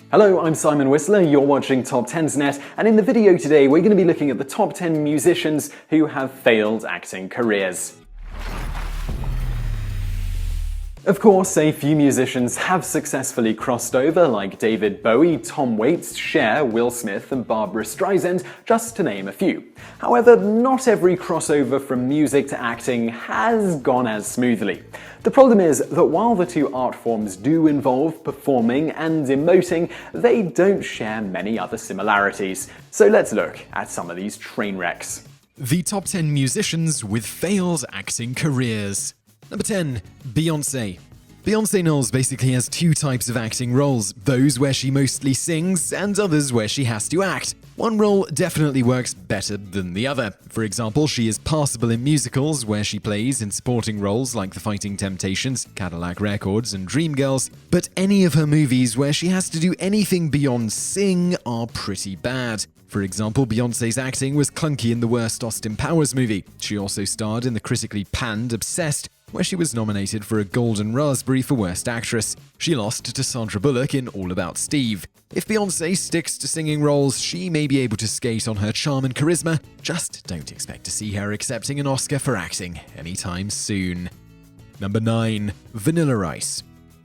Hello, I'm Simon Whistler, you're watching TopTenzNet, and in the video today we're going to be looking at the top 10 musicians who have failed acting careers. Of course, a few musicians have successfully crossed over, like David Bowie, Tom Waits, Cher, Will Smith and Barbara Streisand, just to name a few. However, not every crossover from music to acting has gone as smoothly. The problem is that while the two art forms do involve performing and emoting, they don't share many other similarities. So let's look at some of these train wrecks. The top 10 musicians with failed acting careers. Number 10. Beyonce. Beyonce Knowles basically has two types of acting roles, those where she mostly sings and others where she has to act. One role definitely works better than the other. For example, she is passable in musicals where she plays in supporting roles like The Fighting Temptations, Cadillac Records and Dreamgirls, but any of her movies where she has to do anything beyond sing are pretty bad. For example, Beyonce's acting was clunky in the worst Austin Powers movie. She also starred in the critically panned Obsessed, where she was nominated for a Golden Raspberry for Worst Actress. She lost to Sandra Bullock in All About Steve. If Beyoncé sticks to singing roles, she may be able to skate on her charm and charisma. Just don't expect to see her accepting an Oscar for acting anytime soon. Number 9. Vanilla Ice.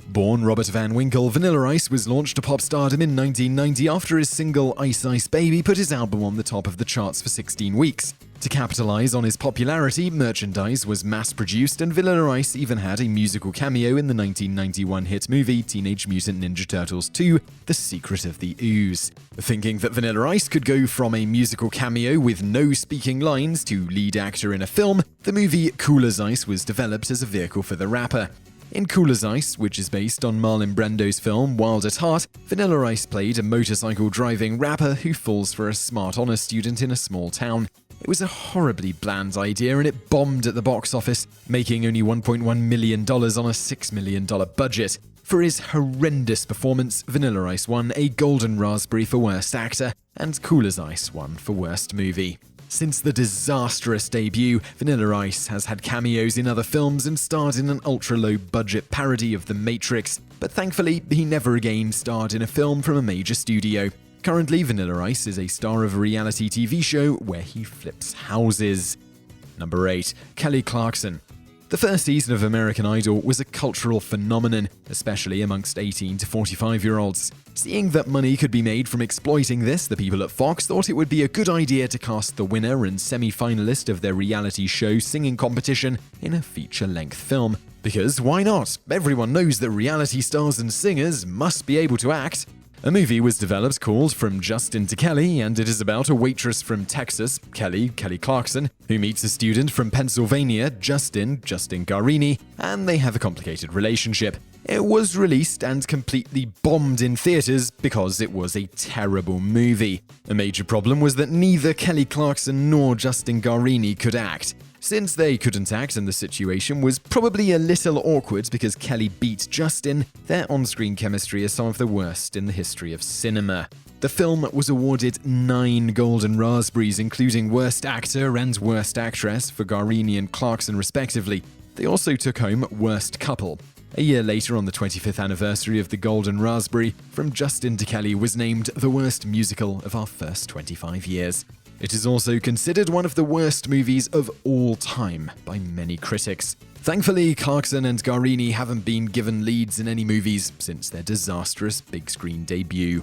Born Robert Van Winkle, Vanilla Ice was launched to pop stardom in 1990 after his single Ice Ice Baby put his album on the top of the charts for 16 weeks. To capitalize on his popularity, merchandise was mass-produced and Vanilla Ice even had a musical cameo in the 1991 hit movie Teenage Mutant Ninja Turtles 2: The Secret of the Ooze. Thinking that Vanilla Ice could go from a musical cameo with no speaking lines to lead actor in a film, the movie Cool as Ice was developed as a vehicle for the rapper. In Cool as Ice, which is based on Marlon Brando's film Wild at Heart, Vanilla Ice played a motorcycle-driving rapper who falls for a smart honor student in a small town. It was a horribly bland idea and it bombed at the box office, making only $1.1 million on a $6 million budget. For his horrendous performance, Vanilla Ice won a Golden Raspberry for Worst Actor, and Cool as Ice won for Worst Movie. Since the disastrous debut, Vanilla Ice has had cameos in other films and starred in an ultra-low-budget parody of The Matrix, but thankfully, he never again starred in a film from a major studio. Currently, Vanilla Ice is a star of a reality TV show where he flips houses. Number 8. Kelly Clarkson. The first season of American Idol was a cultural phenomenon, especially amongst 18 to 45-year-olds. Seeing that money could be made from exploiting this, the people at Fox thought it would be a good idea to cast the winner and semi-finalist of their reality show singing competition in a feature-length film. Because why not? Everyone knows that reality stars and singers must be able to act. A movie was developed called From Justin to Kelly, and it is about a waitress from Texas, Kelly Clarkson, who meets a student from Pennsylvania, Justin Garini, and they have a complicated relationship. It was released and completely bombed in theaters because it was a terrible movie. A major problem was that neither Kelly Clarkson nor Justin Garini could act. Since they couldn't act and the situation was probably a little awkward because Kelly beat Justin, their on-screen chemistry is some of the worst in the history of cinema. The film was awarded 9 Golden Raspberries, including Worst Actor and Worst Actress for Garini and Clarkson respectively. They also took home Worst Couple. A year later, on the 25th anniversary of the Golden Raspberry, From Justin to Kelly was named the worst musical of our first 25 years. It is also considered one of the worst movies of all time by many critics. Thankfully, Clarkson and Garini haven't been given leads in any movies since their disastrous big screen debut.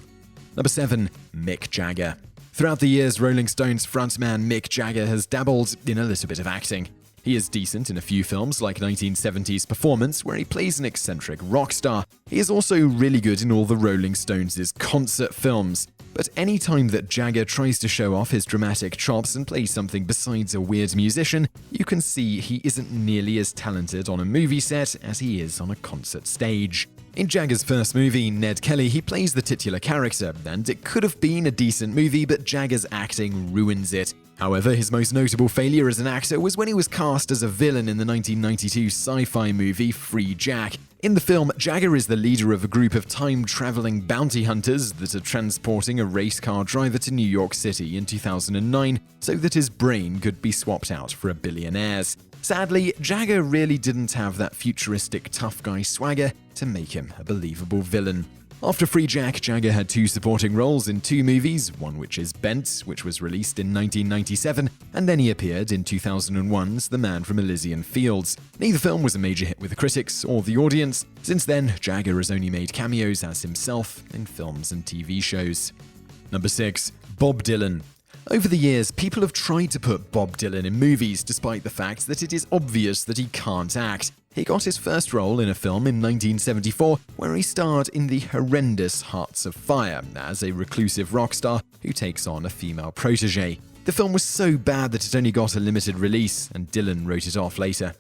Number 7. Mick Jagger. Throughout the years, Rolling Stones frontman Mick Jagger has dabbled in a little bit of acting. He is decent in a few films like 1970s Performance, where he plays an eccentric rock star. He is also really good in all the Rolling Stones' concert films. But any time that Jagger tries to show off his dramatic chops and play something besides a weird musician, you can see he isn't nearly as talented on a movie set as he is on a concert stage. In Jagger's first movie, Ned Kelly, he plays the titular character, and it could have been a decent movie, but Jagger's acting ruins it. However, his most notable failure as an actor was when he was cast as a villain in the 1992 sci-fi movie Free Jack. In the film, Jagger is the leader of a group of time-traveling bounty hunters that are transporting a race car driver to New York City in 2009 so that his brain could be swapped out for a billionaire's. Sadly, Jagger really didn't have that futuristic tough guy swagger to make him a believable villain. After Free Jack, Jagger had 2 supporting roles in 2 movies, one which is Bent, which was released in 1997, and then he appeared in 2001's The Man from Elysian Fields. Neither film was a major hit with the critics or the audience. Since then, Jagger has only made cameos as himself in films and TV shows. Number 6. Bob Dylan. Over the years, people have tried to put Bob Dylan in movies, despite the fact that it is obvious that he can't act. He got his first role in a film in 1974, where he starred in the horrendous Hearts of Fire as a reclusive rock star who takes on a female protege. The film was so bad that it only got a limited release, and Dylan wrote it off later.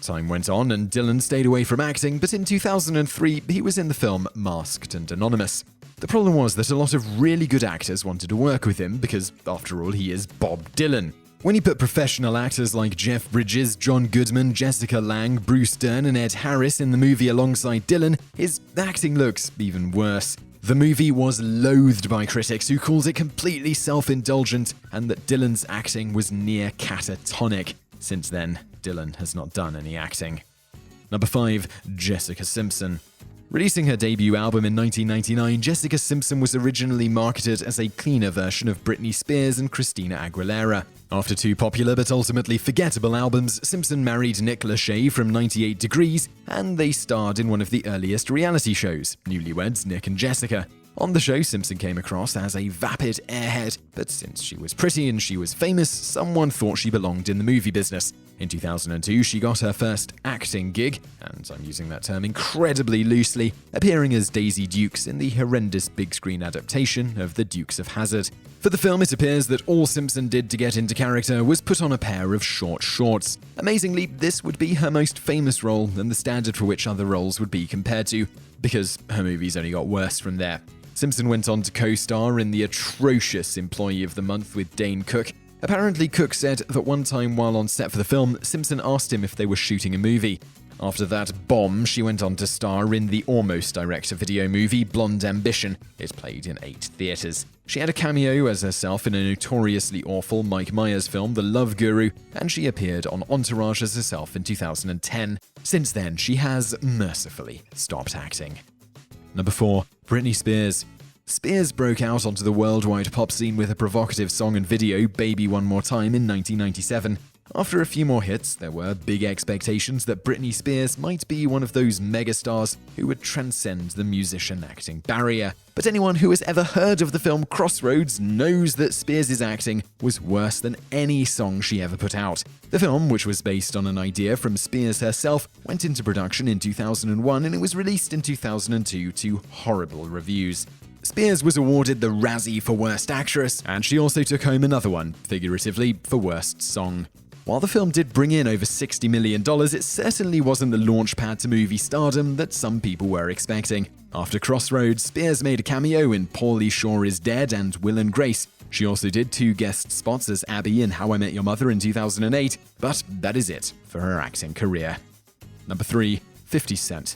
Time went on and Dylan stayed away from acting, but in 2003 he was in the film Masked and Anonymous. The problem was that a lot of really good actors wanted to work with him because, after all, he is Bob Dylan. When you put professional actors like Jeff Bridges, John Goodman, Jessica Lange, Bruce Dern, and Ed Harris in the movie alongside Dylan, his acting looks even worse. The movie was loathed by critics who called it completely self-indulgent and that Dylan's acting was near catatonic. Since then, Dylan has not done any acting. Number 5. Jessica Simpson. Releasing her debut album in 1999, Jessica Simpson was originally marketed as a cleaner version of Britney Spears and Christina Aguilera. After 2 popular but ultimately forgettable albums, Simpson married Nick Lachey from 98 Degrees, and they starred in one of the earliest reality shows, Newlyweds Nick and Jessica. On the show, Simpson came across as a vapid airhead, but since she was pretty and she was famous, someone thought she belonged in the movie business. In 2002, she got her first acting gig, and I'm using that term incredibly loosely, appearing as Daisy Dukes in the horrendous big-screen adaptation of The Dukes of Hazzard. For the film, it appears that all Simpson did to get into character was put on a pair of short shorts. Amazingly, this would be her most famous role and the standard for which other roles would be compared to, because her movies only got worse from there. Simpson went on to co-star in the atrocious Employee of the Month with Dane Cook. Apparently, Cook said that one time while on set for the film, Simpson asked him if they were shooting a movie. After that bomb, she went on to star in the almost direct-to-video movie Blonde Ambition. It played in 8 theaters. She had a cameo as herself in a notoriously awful Mike Myers film, The Love Guru, and she appeared on Entourage as herself in 2010. Since then, she has mercifully stopped acting. Number 4. Britney Spears. Spears broke out onto the worldwide pop scene with a provocative song and video, Baby One More Time, in 1997. After a few more hits, there were big expectations that Britney Spears might be one of those megastars who would transcend the musician-acting barrier. But anyone who has ever heard of the film Crossroads knows that Spears' acting was worse than any song she ever put out. The film, which was based on an idea from Spears herself, went into production in 2001 and it was released in 2002 to horrible reviews. Spears was awarded the Razzie for Worst Actress, and she also took home another one, figuratively, for Worst Song. While the film did bring in over $60 million, it certainly wasn't the launchpad to movie stardom that some people were expecting. After Crossroads, Spears made a cameo in Pauly Shore is Dead and Will and Grace. She also did 2 guest spots as Abby in How I Met Your Mother in 2008, but that is it for her acting career. Number 3. 50 Cent.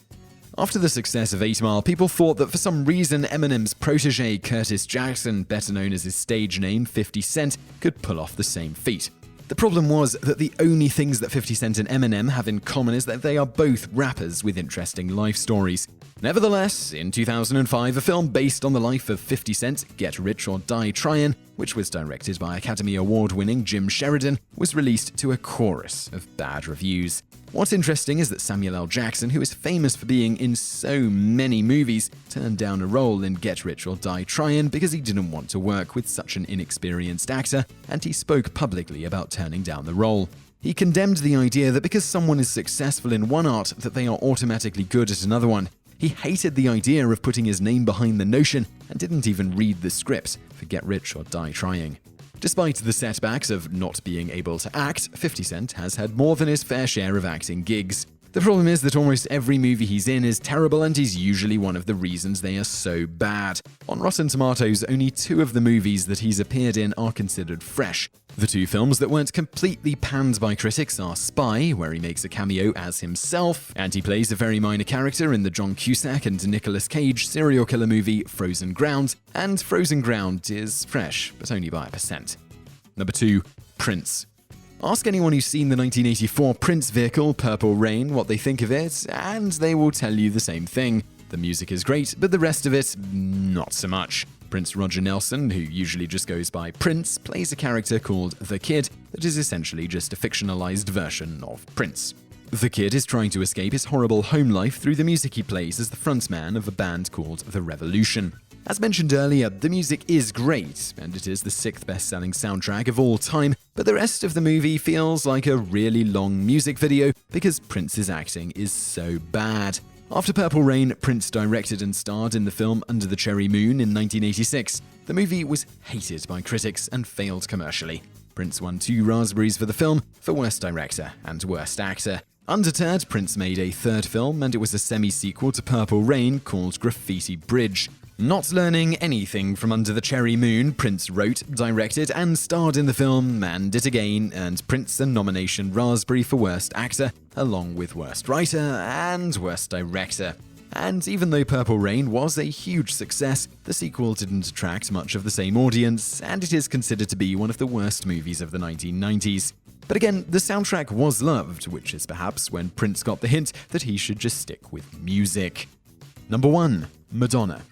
After the success of 8 Mile, people thought that for some reason Eminem's protege Curtis Jackson, better known as his stage name 50 Cent, could pull off the same feat. The problem was that the only things that 50 Cent and Eminem have in common is that they are both rappers with interesting life stories. Nevertheless, in 2005, a film based on the life of 50 Cent, Get Rich or Die Tryin', which was directed by Academy Award-winning Jim Sheridan, was released to a chorus of bad reviews. What's interesting is that Samuel L. Jackson, who is famous for being in so many movies, turned down a role in Get Rich or Die Tryin' because he didn't want to work with such an inexperienced actor, and he spoke publicly about turning down the role. He condemned the idea that because someone is successful in one art, that they are automatically good at another one. He hated the idea of putting his name behind the notion and didn't even read the script for Get Rich or Die Trying. Despite the setbacks of not being able to act, 50 Cent has had more than his fair share of acting gigs. The problem is that almost every movie he's in is terrible, and he's usually one of the reasons they are so bad. On Rotten Tomatoes, only 2 of the movies that he's appeared in are considered fresh. The 2 films that weren't completely panned by critics are Spy, where he makes a cameo as himself, and he plays a very minor character in the John Cusack and Nicolas Cage serial killer movie Frozen Ground, and Frozen Ground is fresh, but only by 1%. Number 2. Prince. Ask anyone who's seen the 1984 Prince vehicle, Purple Rain, what they think of it, and they will tell you the same thing. The music is great, but the rest of it, not so much. Prince Roger Nelson, who usually just goes by Prince, plays a character called The Kid that is essentially just a fictionalized version of Prince. The Kid is trying to escape his horrible home life through the music he plays as the frontman of a band called The Revolution. As mentioned earlier, the music is great, and it is the 6th best-selling soundtrack of all time, but the rest of the movie feels like a really long music video because Prince's acting is so bad. After Purple Rain, Prince directed and starred in the film Under the Cherry Moon in 1986. The movie was hated by critics and failed commercially. Prince won 2 Raspberries for the film for Worst Director and Worst Actor. Undeterred, Prince made a 3rd film, and it was a semi-sequel to Purple Rain called Graffiti Bridge. Not learning anything from Under the Cherry Moon, Prince wrote, directed, and starred in the film, and it again earned Prince a nomination Raspberry for Worst Actor, along with Worst Writer and Worst Director. And even though Purple Rain was a huge success, the sequel didn't attract much of the same audience, and it is considered to be one of the worst movies of the 1990s. But again, the soundtrack was loved, which is perhaps when Prince got the hint that he should just stick with music. Number 1. Madonna.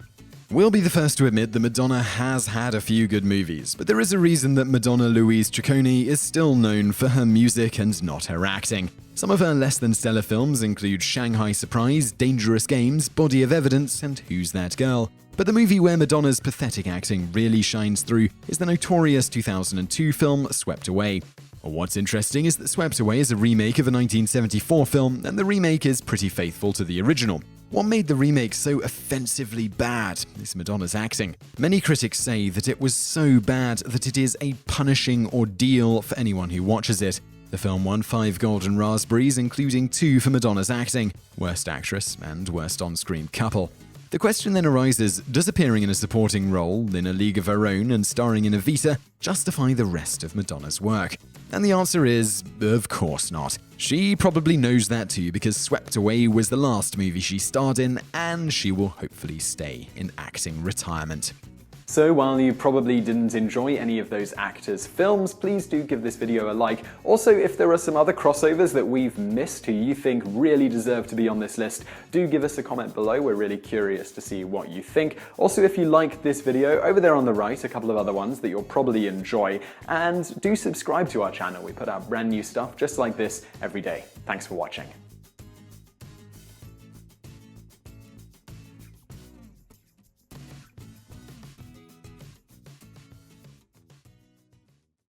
We'll be the first to admit that Madonna has had a few good movies, but there is a reason that Madonna Louise Ciccone is still known for her music and not her acting. Some of her less than stellar films include Shanghai Surprise, Dangerous Games, Body of Evidence, and Who's That Girl? But the movie where Madonna's pathetic acting really shines through is the notorious 2002 film Swept Away. What's interesting is that Swept Away is a remake of a 1974 film, and the remake is pretty faithful to the original. What made the remake so offensively bad is Madonna's acting. Many critics say that it was so bad that it is a punishing ordeal for anyone who watches it. The film won 5 Golden Raspberries, including 2 for Madonna's acting, Worst Actress and Worst On-Screen Couple. The question then arises, does appearing in a supporting role in A League of Her Own and starring in Evita justify the rest of Madonna's work? And the answer is, of course not. She probably knows that too because Swept Away was the last movie she starred in, and she will hopefully stay in acting retirement. So while you probably didn't enjoy any of those actors' films, please do give this video a like. Also, if there are some other crossovers that we've missed who you think really deserve to be on this list, do give us a comment below. We're really curious to see what you think. Also, if you liked this video, over there on the right, a couple of other ones that you'll probably enjoy. And do subscribe to our channel. We put out brand new stuff just like this every day. Thanks for watching.